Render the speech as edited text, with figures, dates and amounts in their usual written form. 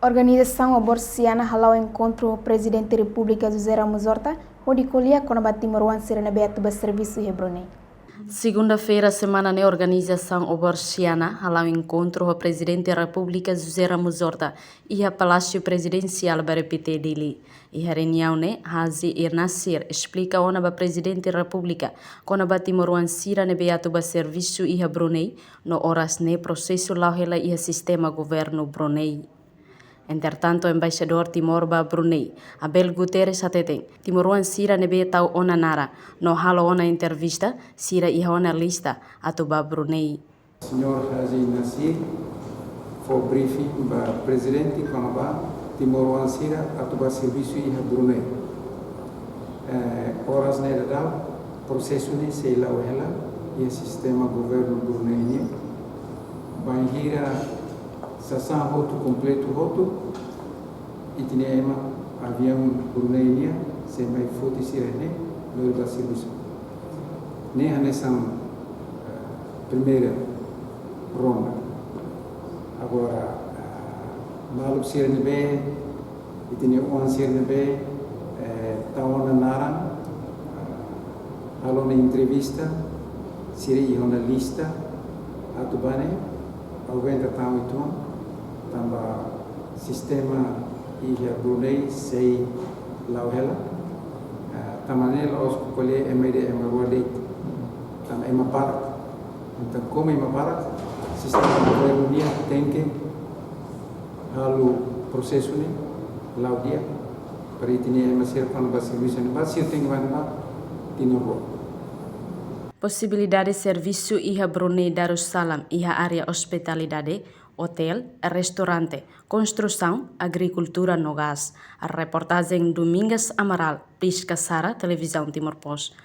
Organização Aborciana halau encontro o presidente da República José Ramos Horta, onde colhia com a Timor-One Serena Beato ba serviço Hebronei. Segunda-feira, semana na organização Aborciana halau encontro o presidente da República José Ramos Horta e a Palácio Presidencial para repetir dele. E a reunião ne Hazi Nasir explica ona ba presidente da República com a Timor-One Serena Beato ba serviço e a Brunei no horas ne processo lauhela e a sistema governo Brunei. Entretanto, embaixador Timor ba Brunei, Abel Guterres ateten, Timor-One Sira nebe tau ona nara, no halo ona entrevista, Sira iha ona lista, atu ba Brunei. Senhor Hazi Nasir, for briefing ba presidente kono ba Timor-One Sira atu ba serviço iha Brunei. Horas ne dal, processo ne sei lau hela, e sistema governo Brunei ne, banhira sasang hotu completo hotu itinema avião Brunei se mai foto sirene no serviço ne hanesam primeira ronda agora malup sirene be itine on sirene be tawana naran alona entrevista siri ona lista atubane aguenta tão itu tamba sistema iha Brunei sei lauhela tamanela os colhe emede emerwade tam ema parak então como ema parak sistema governo dia tem que halu processo ni laudia para itine ema ser para ba serviço ni ba sir tem que mandar tinoro. Possibilidade de serviço iha Brunei Darussalam iha área hospitalidade, hotel, restaurante, construção, agricultura no gás. A reportagem Domingas Amaral, Prisca Sara, Televisão Timor-Post.